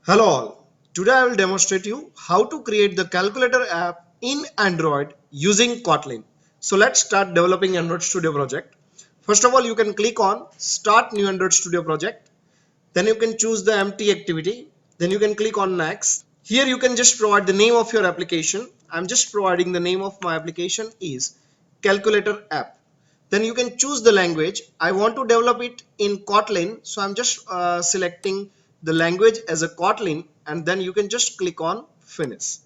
Hello all. Today I will demonstrate you how to create the calculator app in Android using Kotlin. So let's start developing Android Studio project. First of all, you can click on Start New Android Studio project. Then you can choose the empty activity. Then you can click on Next. Here you can just provide the name of your application. I'm just providing the name of my application is Calculator app. Then you can choose the language. I want to develop it in Kotlin, so I'm just selecting the language as a Kotlin, and then you can just click on Finish.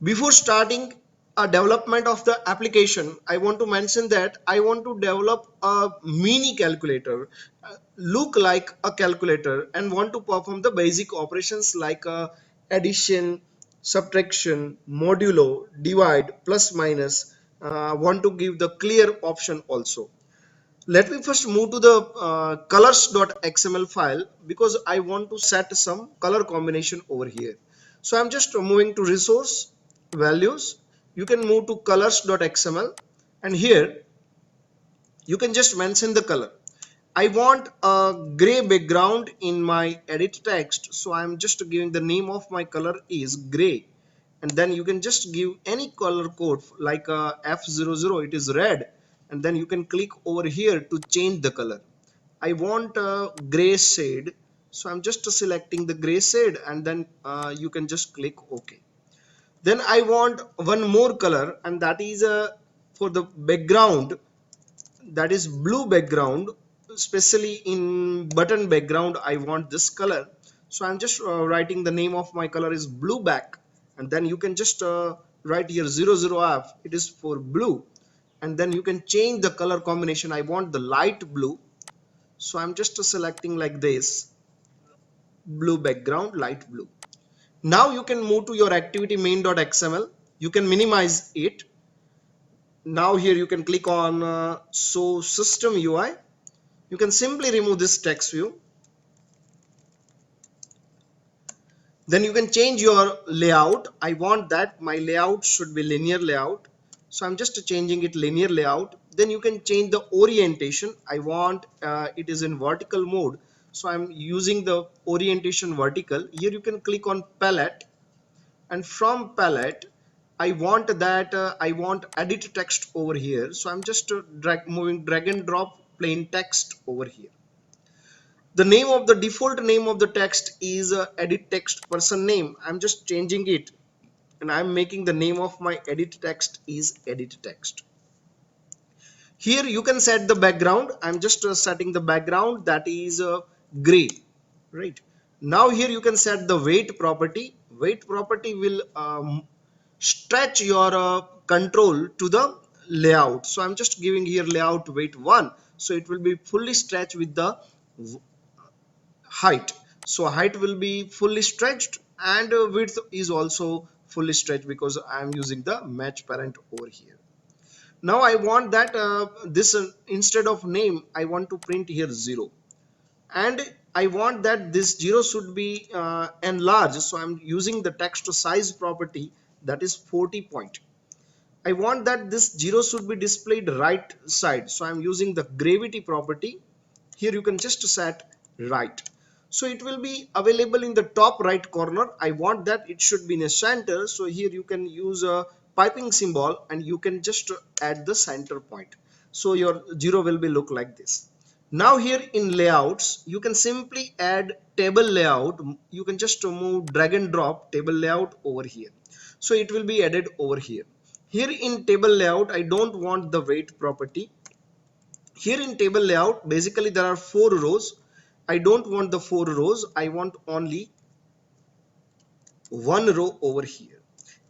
Before starting a development of the application, I want to mention that I want to develop a mini calculator, look like a calculator, and want to perform the basic operations like addition, subtraction, modulo, divide, plus minus. Want to give the clear option also. Let me first move to the colors.xml file because I want to set some color combination over here. So I'm just moving to resource values. You can move to colors.xml, and here you can just mention the color. I want a gray background in my edit text, so I'm just giving the name of my color is gray, and then you can just give any color code like F00, it is red, and then you can click over here to change the color. I want a gray shade, so I'm just selecting the gray shade, and then you can just click OK. Then I want one more color, and that is for the background, that is blue background. Especially in button background I want this color, so I'm just writing the name of my color is blue back, and then you can just write here 00F, it is for blue, and then you can change the color combination. I want the light blue, so I'm just selecting like this, blue background, light blue. Now you can move to your activity main.xml. You can minimize it. Now here you can click on show system UI. You can simply remove this text view. Then you can change your layout. I want that my layout should be linear layout, so I'm just changing it linear layout. Then you can change the orientation. I want it is in vertical mode, so I'm using the orientation vertical. Here you can click on palette, and from palette I want that I want edit text over here, so I'm just drag and drop plain text over here. The name of the default name of the text is edit text person name. I'm just changing it, and I'm making the name of my edit text is edit text. Here you can set the background. I'm just setting the background, that is gray, right? Now here you can set the weight property. Weight property will stretch your control to the layout, so I'm just giving here layout weight 1, so it will be fully stretched with the height. So height will be fully stretched, and width is also fully stretched because I am using the match parent over here. Now I want that this instead of name I want to print here 0, and I want that this 0 should be enlarged, so I'm using the text size property, that is 40 point. I want that this 0 should be displayed right side, so I'm using the gravity property. Here you can just set right, so it will be available in the top right corner. I want that it should be in a center, so here you can use a piping symbol and you can just add the center point, so your 0 will be look like this. Now here in layouts you can simply add table layout. You can just move drag and drop table layout over here, so it will be added over here. Here in table layout I don't want the weight property. Here in table layout basically there are 4 rows. I don't want the 4 rows, I want only 1 row over here.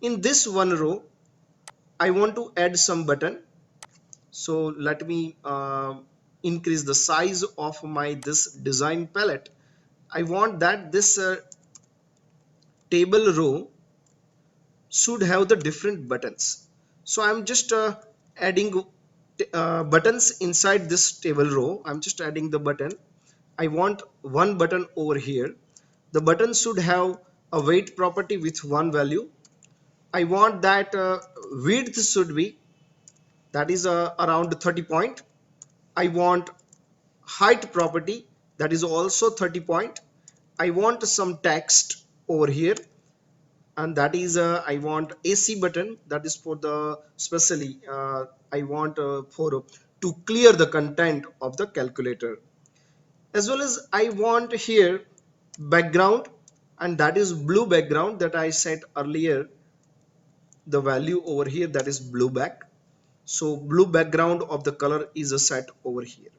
In this 1 row I want to add some button, so let me increase the size of my this design palette. I want that this table row should have the different buttons, so I'm just adding buttons inside this table row. I'm just adding the button. I want one button over here. The button should have a weight property with one value. I want that width should be, that is around 30 point. I want height property, that is also 30 point. I want some text over here, and that is I want AC button, that is for the specially I want for to clear the content of the calculator, as well as I want here background, and that is blue background that I said earlier, the value over here that is blue back. So blue background of the color is a set over here.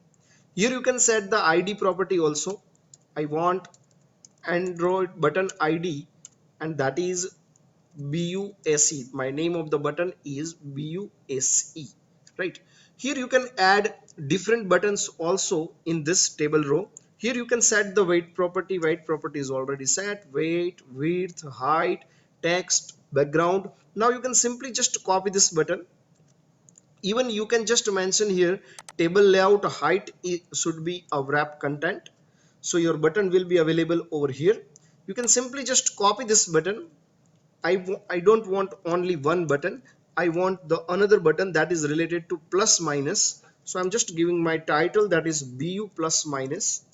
Here you can set the ID property also. I want Android button ID, and that is BUSE. My name of the button is BUSE, right? Here you can add different buttons also in this table row. Here you can set the weight property. Weight property is already set. Weight, width, height, text, background. Now you can simply just copy this button. Even you can just mention here table layout height should be a wrap content, so your button will be available over here. You can simply just copy this button. I don't want only one button, I want the another button that is related to plus minus. So I'm just giving my title, that is BU plus minus.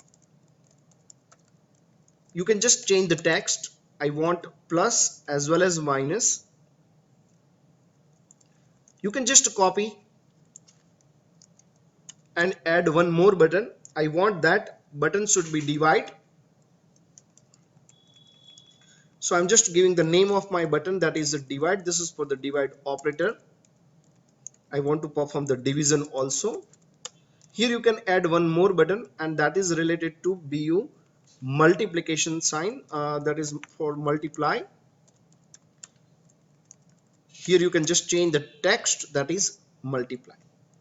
You can just change the text. I want plus as well as minus. You can just copy and add one more button. I want that button should be divide. So I'm just giving the name of my button, that is the divide. This is for the divide operator. I want to perform the division also. Here you can add one more button, and that is related to BU multiplication sign, that is for multiply. Here you can just change the text, that is multiply,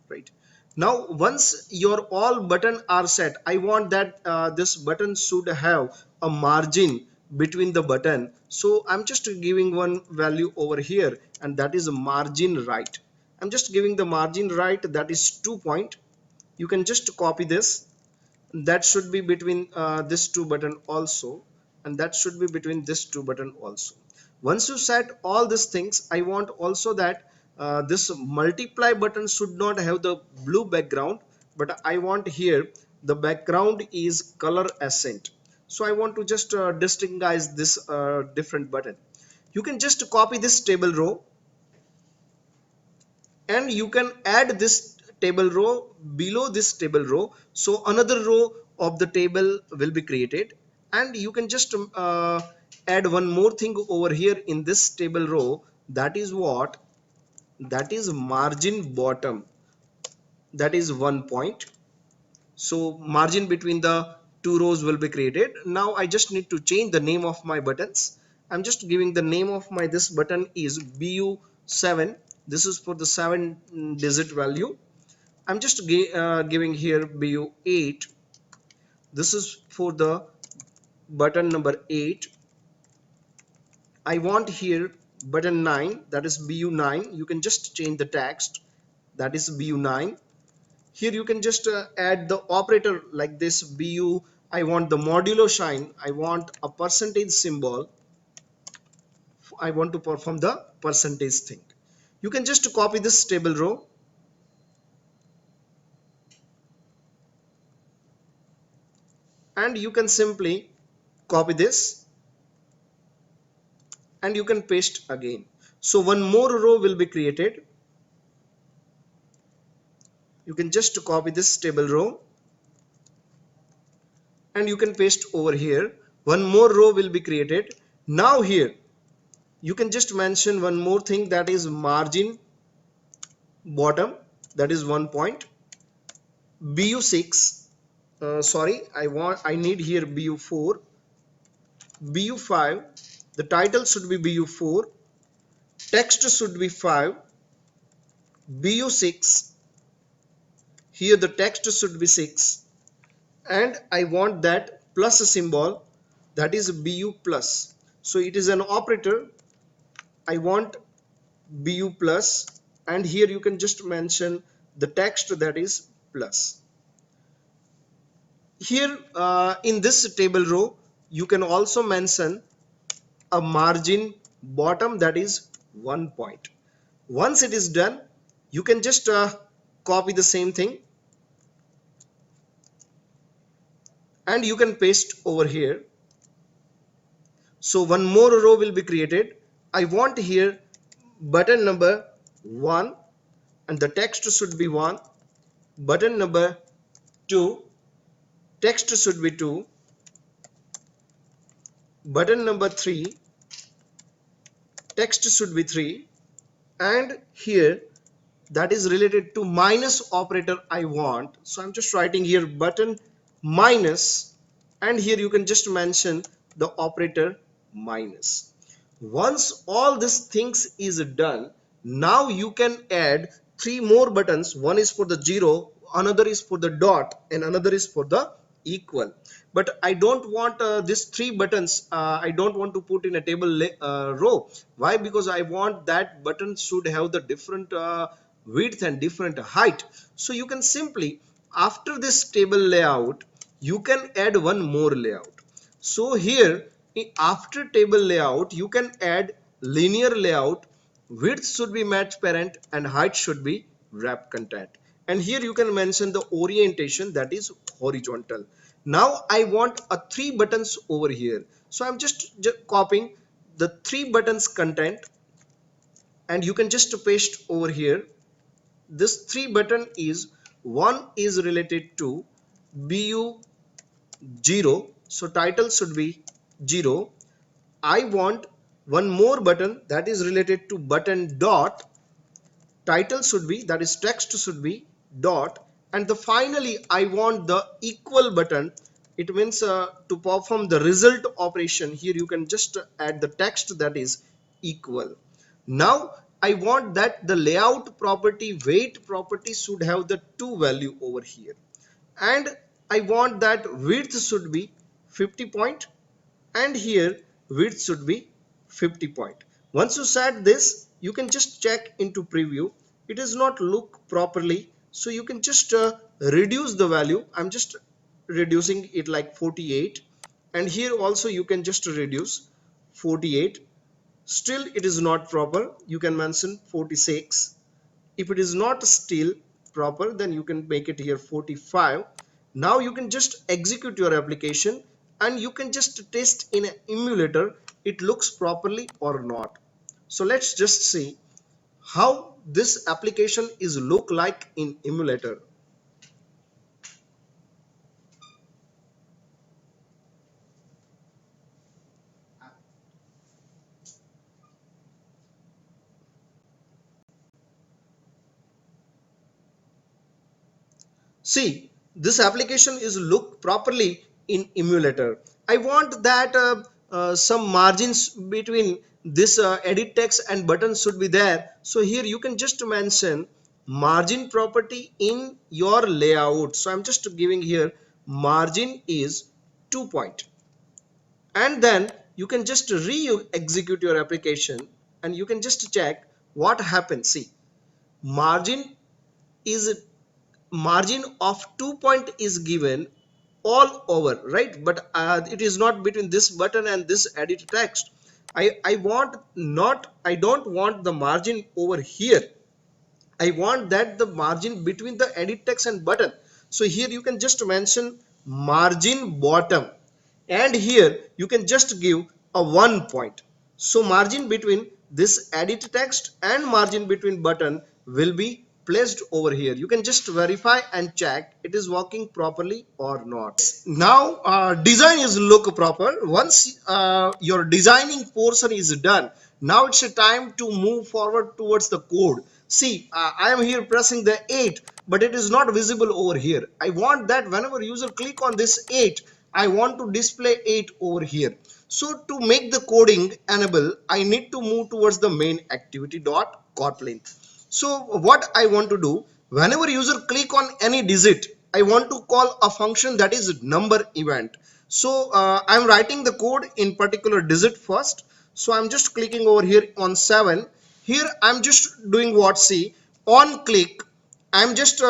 right? Now once your all button are set, I want that this button should have a margin between the button. So I'm just giving one value over here, and that is a margin right. I'm just giving the margin right, that is 2 point. You can just copy this. That should be between this two button also, and that should be between this two button also. Once you set all these things, I want also that this multiply button should not have the blue background, but I want here the background is color accent. So I want to just distinguish this different button. You can just copy this table row, and you can add this table row below this table row, so another row of the table will be created. And you can just add one more thing over here in this table row, that is what, that is margin bottom, that is 1 point. So margin between the two rows will be created. Now I just need to change the name of my buttons. I'm just giving the name of my this button is BU7. This is for the 7-digit value. I'm just giving here BU8. This is for the button number 8. I want here button 9, that is BU9. You can just change the text, that is BU9. Here you can just add the operator like this BU. I want the modulo sign. I want a percentage symbol. I want to perform the percentage thing. You can just copy this table row, and you can simply copy this, and you can paste again. So one more row will be created. You can just copy this table row, and you can paste over here. One more row will be created. Now here you can just mention one more thing, that is margin bottom, that is 1 point. BU6, sorry, I need here BU4. BU5, the title should be BU4, text should be 5. BU6, here the text should be 6, and I want that plus symbol, that is BU plus. So it is an operator. I want BU plus, and here you can just mention the text, that is plus. Here in this table row you can also mention a margin bottom, that is 1 point. Once it is done, you can just copy the same thing, and you can paste over here. So one more row will be created. I want here button number 1 and the text should be 1. Button number 2, text should be 2. Button number 3, text should be 3. And here that is related to minus operator I want. So I'm just writing here button minus, and here you can just mention the operator minus. Once all these things is done, now you can add three more buttons. One is for the 0, another is for the dot, and another is for the equal. But I don't want these three buttons, I don't want to put in a table row. Why? Because I want that button should have the different width and different height. So you can simply, after this table layout, you can add one more layout. So here, after table layout, you can add linear layout. Width should be match parent and height should be wrap content. And here you can mention the orientation, that is horizontal. Now I want a three buttons over here. So I'm just copying the three buttons content, and you can just paste over here. This three button is, one is related to bu 0, so title should be 0. I want one more button that is related to button dot. Title should be, that is text should be dot. And the finally I want the equal button. It means to perform the result operation, here you can just add the text that is equal. Now I want that the layout property, weight property should have the two value over here, and I want that width should be 50 point, and here width should be 50 point. Once you set this, you can just check into preview. It does not look properly, so you can just reduce the value. I'm just reducing it like 48, and here also you can just reduce 48. Still it is not proper, you can mention 46. If it is not still proper, then you can make it here 45. Now you can just execute your application, and you can just test in an emulator it looks properly or not. So let's just see how this application is look like in emulator. See, this application is look properly in emulator. I want that some margins between this edit text and buttons should be there. So here you can just mention margin property in your layout. So I'm just giving here margin is 2 point, and then you can just re-execute your application, and you can just check what happens. See, margin is, margin of 2 point is given all over, right? But it is not between this button and this edit text. I want not, I don't want the margin over here. I want that the margin between the edit text and button. So here you can just mention margin bottom, and here you can just give a 1 point. So margin between this edit text and margin between button will be placed over here. You can just verify and check it is working properly or not. Now design is look proper. Once your designing portion is done, now it's a time to move forward towards the code. See, I am here pressing the 8, but it is not visible over here. I want that whenever user click on this 8, I want to display 8 over here. So to make the coding enable, I need to move towards the main activity dot Kotlin. So what I want to do, whenever user click on any digit, I want to call a function that is number event. So I'm writing the code in particular digit first. So I'm just clicking over here on 7. Here I'm just doing what? See, on click, I'm just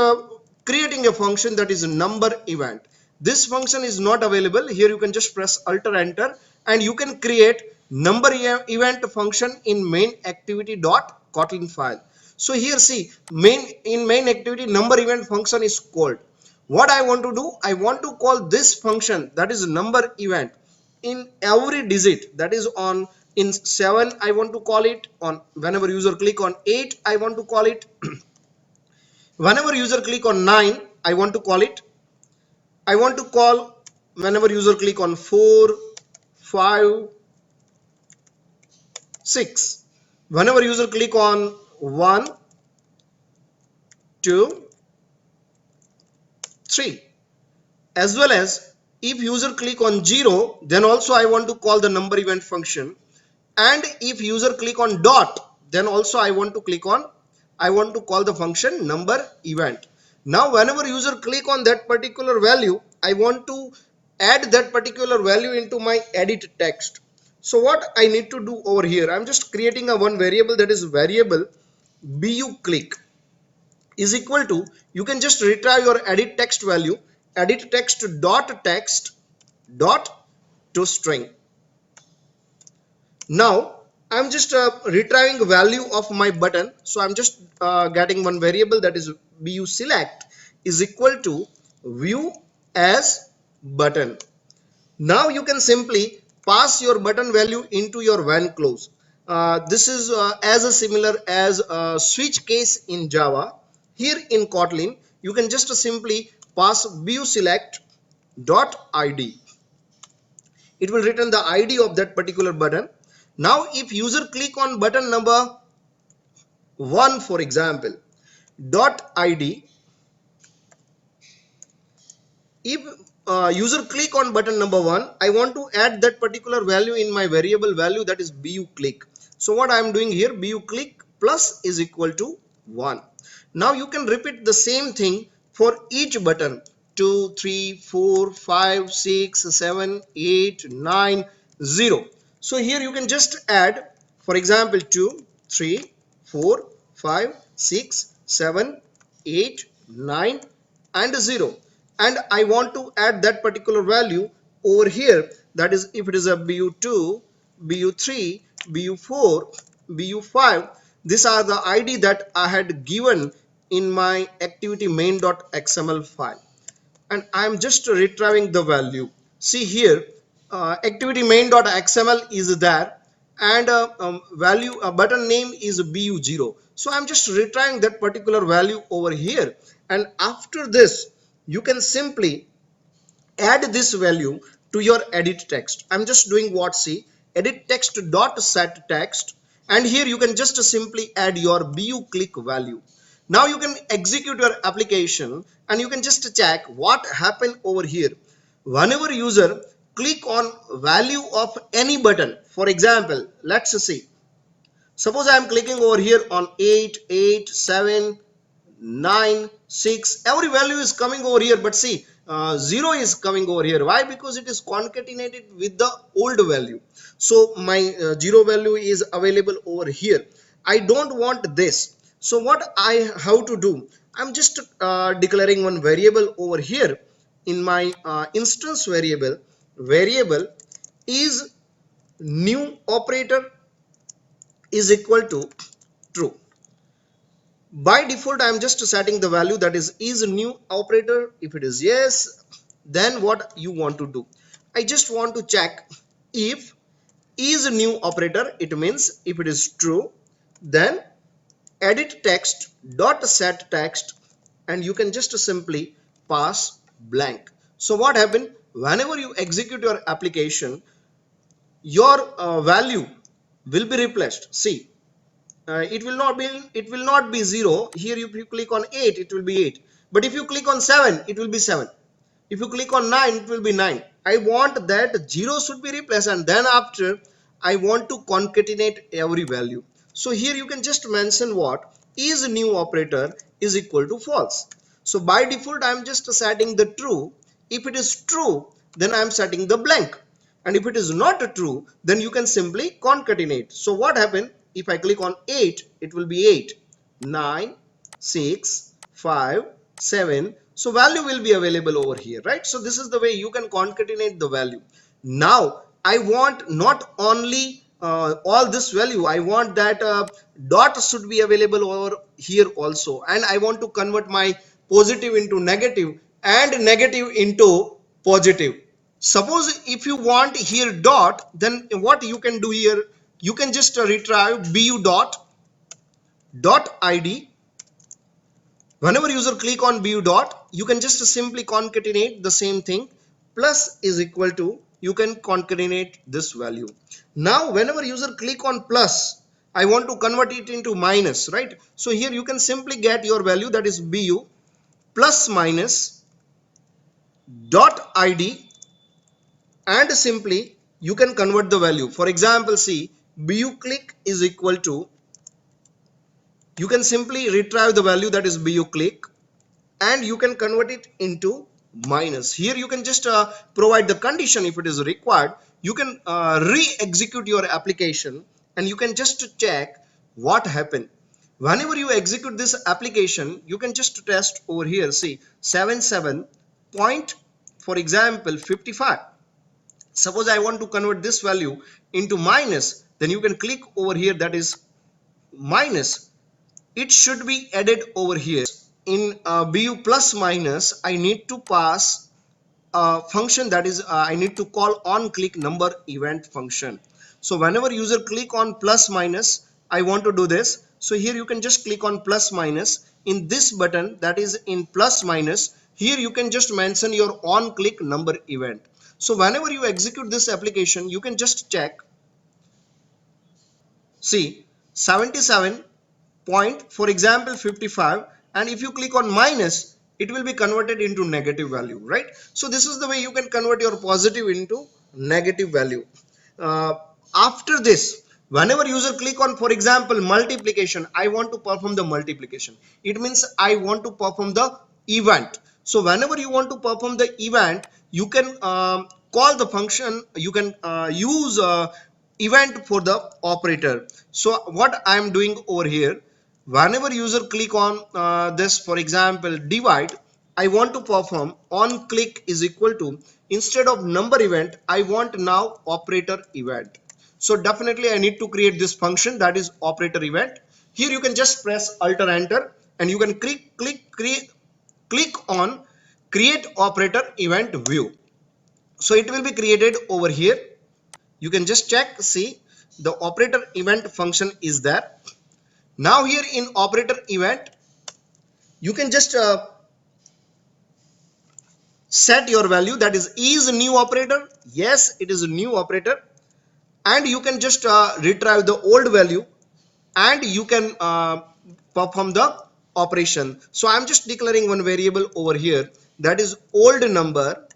creating a function that is a number event. This function is not available. Here you can just press Alt or Enter, and you can create number event function in main activity dot Kotlin file. So here see, main activity number event function is called. What I want to do, I want to call this function that is number event in every digit, that is on in 7 I want to call it, on whenever user click on 8 I want to call it, whenever user click on 9 I want to call it, I want to call whenever user click on 4, 5, 6, whenever user click on 1, 2, 3, as well as if user click on 0, then also I want to call the number event function, and if user click on dot, then also I want to call the function number event. Now whenever user click on that particular value, I want to add that particular value into my edit text. So what I need to do over here, I'm just creating a one variable, that is variable bu click is equal to, you can just retrieve your edit text value, edit text dot to string. Now I'm just retrieving value of my button, so I'm just getting one variable, that is bu select is equal to view as button. Now you can simply pass your button value into your when clause. This is as a similar as a switch case in Java. Here in Kotlin, you can just simply pass bu select dot id. It will return the id of that particular button. Now if user click on button number 1, for example, dot id, if user click on button number 1, I want to add that particular value in my variable value, that is bu click. So what I am doing here, bu click plus is equal to 1. Now you can repeat the same thing for each button, 2, 3, 4, 5, 6, 7, 8, 9, 0. So here you can just add, for example, 2, 3, 4, 5, 6, 7, 8, 9 and 0, and I want to add that particular value over here, that is if it is a bu2, bu3, bu4, bu5, these are the id that I had given in my activity main.xml file, and I am just retrieving the value. See here, activity main.xml is there, and value button name is bu0. So I'm just retrieving that particular value over here, and after this you can simply add this value to your edit text. I'm just doing what, see, edit text dot set text, and here you can just simply add your bu click value. Now you can execute your application and you can just check what happened over here. Whenever user click on value of any button, for example, let's see, suppose I am clicking over here on 8, 8, 7, 9, 6, every value is coming over here, but see, 0 is coming over here. Why? Because it is concatenated with the old value. So my 0 value is available over here. I don't want this. So what I have to do, I'm just declaring one variable over here in my instance variable. Variable is new operator is equal to true. By default I am just setting the value, that is new operator. If it is yes, then what you want to do, I just want to check if is new operator, it means if it is true, then edit text dot set text, and you can just simply pass blank. So what happened, whenever you execute your application, your value will be replaced. See, it will not be 0 here. If you click on 8, it will be 8, but if you click on 7, it will be 7. If you click on 9, it will be 9. I want that 0 should be replaced, and then after I want to concatenate every value. So here you can just mention what is new operator is equal to false. So by default I am just setting the true. If it is true, then I am setting the blank, and if it is not true, then you can simply concatenate. So what happened, if I click on 8, it will be 8, 9, 6, 5, 7. So value will be available over here, right? So this is the way you can concatenate the value. Now I want not only all this value, I want that dot should be available over here also, and I want to convert my positive into negative and negative into positive. Suppose if you want here dot, then what you can do here, you can just retrieve bu dot id. Whenever user click on bu dot, you can just simply concatenate the same thing. Plus is equal to, you can concatenate this value. Now whenever user click on plus, I want to convert it into minus, right? So here you can simply get your value, that is bu plus minus dot id, and simply you can convert the value. For example, see, bu click is equal to, you can simply retrieve the value, that is bu click, and you can convert it into minus. Here you can just provide the condition if it is required. You can re-execute your application and you can just check what happened. Whenever you execute this application, you can just test over here. See, 77 point, for example 55. Suppose I want to convert this value into minus, then you can click over here, that is minus. It should be added over here. In bu plus minus, I need to pass a function, that is I need to call on click number event function. So whenever user click on plus minus, I want to do this. So here you can just click on plus minus in this button, that is in plus minus. Here you can just mention your on click number event. So whenever you execute this application, you can just check. See, 77 point, for example 55, and if you click on minus, it will be converted into negative value, right? So this is the way you can convert your positive into negative value. uh, After this, whenever user click on, for example multiplication, I want to perform the multiplication, it means I want to perform the event. So whenever you want to perform the event, you can call the function, you can use event for the operator. So what I am doing over here, whenever user click on this, for example divide, I want to perform on click is equal to, instead of number event, I want now operator event. So definitely I need to create this function, that is operator event. Here you can just press alt or enter and you can click on create operator event view. So it will be created over here. You can just check. See, the operator event function is there. Now here in operator event, you can just set your value, that is new operator. Yes, it is a new operator, and you can just retrieve the old value and you can perform the operation. So I'm just declaring one variable over here, that is old number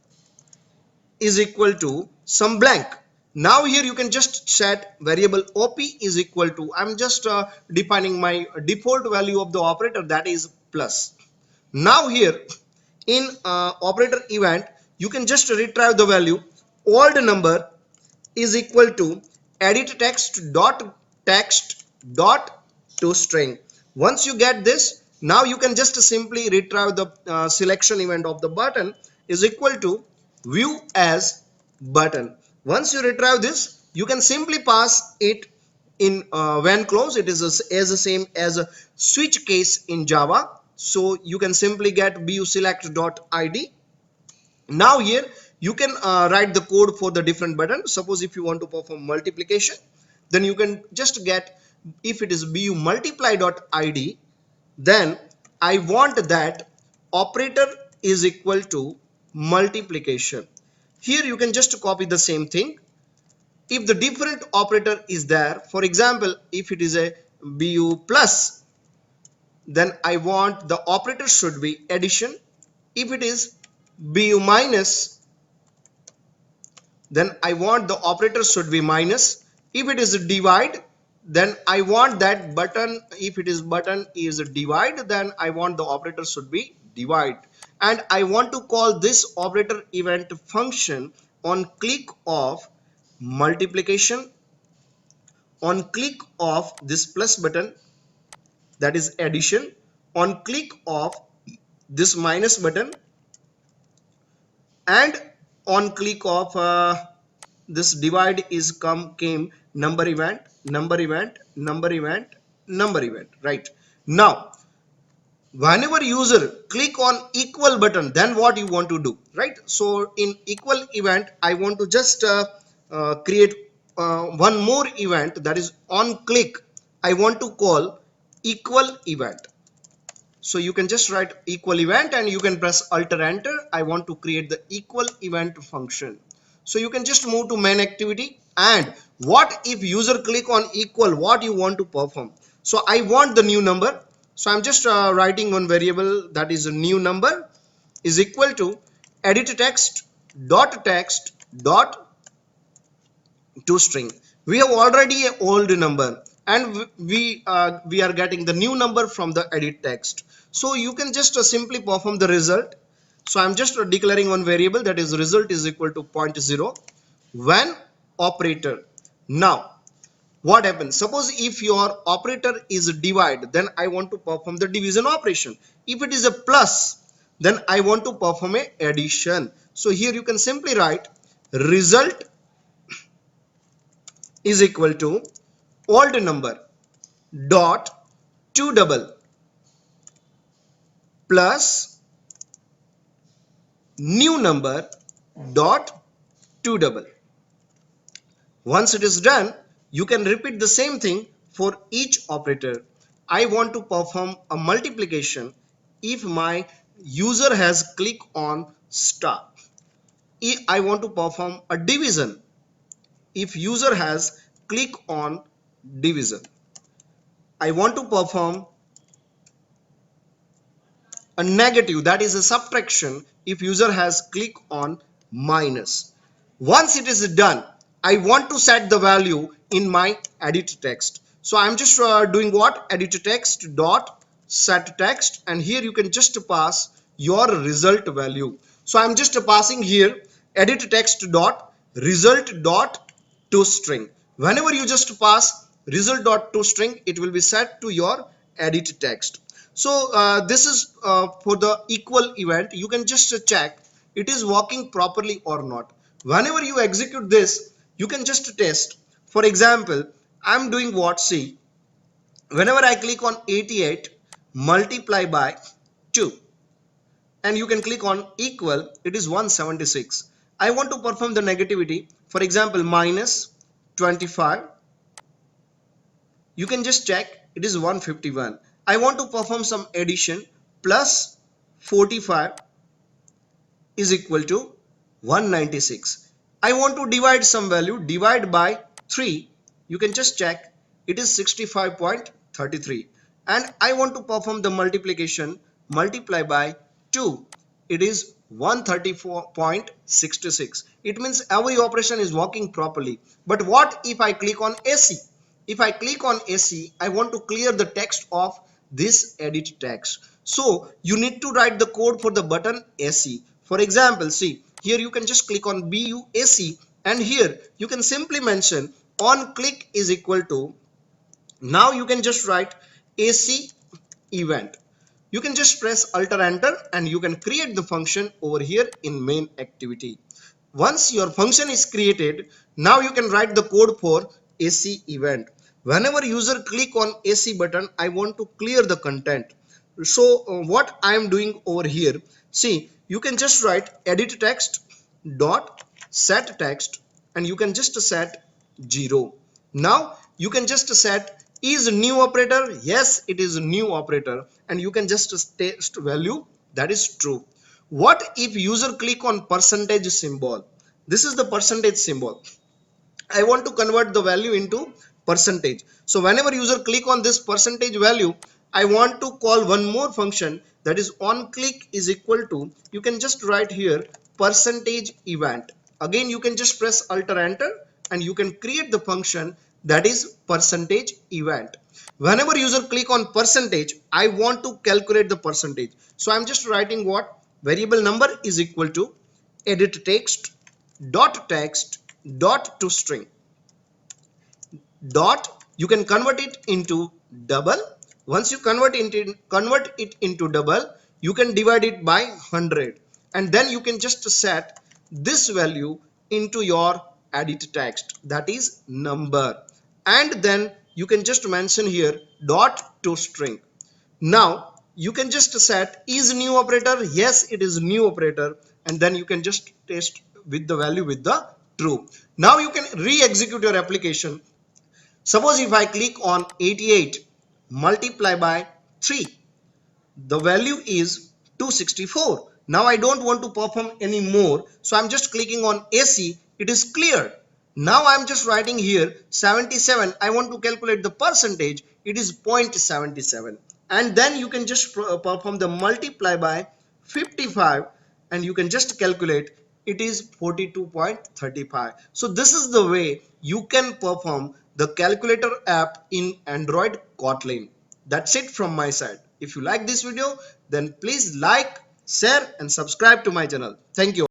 is equal to some blank. Now here you can just set variable op is equal to, I'm just defining my default value of the operator, that is plus. Now here in operator event, you can just retrieve the value old number is equal to edit text dot to string. Once you get this, now you can just simply retrieve the selection event of the button is equal to view as button. Once you retrieve this, you can simply pass it in when close. It is as the same as a switch case in Java. So you can simply get bu select dot id. Now here you can write the code for the different button. Suppose if you want to perform multiplication, then you can just get, if it is bu multiply dot id, then I want that operator is equal to multiplication. Here you can just copy the same thing. If the different operator is there, for example if it is a bu plus, then I want the operator should be addition. If it is bu minus, then I want the operator should be minus. If it is a divide, then I want that button, if it is button is a divide, then I want the operator should be divide. And I want to call this operator event function on click of multiplication, on click of this plus button, that is addition, on click of this minus button, and on click of this divide is came number event, number event, number event, number event. Right now whenever user click on equal button, then what you want to do, right? So in equal event, I want to just create one more event, that is on click. I want to call equal event. So you can just write equal event and you can press alt or enter. I want to create the equal event function. So you can just move to main activity, and what if user click on equal, what you want to perform? So I want the new number. So I'm just writing one variable, that is a new number is equal to edit text dot to string. We have already an old number, and we are getting the new number from the edit text. So you can just simply perform the result. So I'm just declaring one variable, that is result is equal to 0.0 when operator. Now what happens, suppose if your operator is divide, then I want to perform the division operation. If it is a plus, then I want to perform a addition. So here you can simply write result is equal to old number dot to double plus new number dot to double. Once it is done, you can repeat the same thing for each operator. I want to perform a multiplication if my user has clicked on star. If I want to perform a division if user has clicked on division. I want to perform a negative, that is a subtraction, if user has clicked on minus. Once it is done, I want to set the value in my edit text. So I'm just doing what, edit text dot set text, and here you can just pass your result value. So I'm just passing here edit text dot result dot to string. Whenever you just pass result dot to string, it will be set to your edit text. So this is for the equal event. You can just check it is working properly or not. Whenever you execute this, you can just test. For example, I'm doing what, see, whenever I click on 88 multiply by 2, and you can click on equal, it is 176. I want to perform the negativity, for example minus 25, you can just check it is 151. I want to perform some addition, plus 45 is equal to 196. I want to divide some value, divide by 3, you can just check it is 65.33. And I want to perform the multiplication, multiply by 2, it is 134.66. It means every operation is working properly. But what if I click on AC? If I click on AC, I want to clear the text of this edit text. So you need to write the code for the button AC. For example, see, here you can just click on BUAC, and here you can simply mention on click is equal to, now you can just write AC event. You can just press alt or enter and you can create the function over here in main activity. Once your function is created, now you can write the code for AC event. Whenever user click on AC button, I want to clear the content. So what I am doing over here, see, you can just write edit text dot set text, and you can just set 0. Now you can just set is new operator, yes it is a new operator, and you can just test value, that is true. What if user click on percentage symbol? This is the percentage symbol. I want to convert the value into percentage. So whenever user click on this percentage value, I want to call one more function, that is on click is equal to, you can just write here percentage event. Again you can just press alt or enter and you can create the function, that is percentage event. Whenever user click on percentage, I want to calculate the percentage. So I'm just writing what, variable number is equal to edit text dot to string dot, you can convert it into double. Once you convert it into double, you can divide it by 100, and then you can just set this value into your edit text, that is number, and then you can just mention here dot to string. Now you can just set is new operator, yes it is new operator, and then you can just test with the value with the true. Now you can re-execute your application. Suppose if I click on 88 multiply by 3, the value is 264. Now I don't want to perform any more, so I'm just clicking on AC. It is clear. Now I'm just writing here 77. I want to calculate the percentage. It is 0.77, and then you can just perform the multiply by 55, and you can just calculate. It is 42.35. So this is the way you can perform the calculator app in Android Kotlin. That's it from my side. If you like this video, then please like, share and subscribe to my channel. Thank you.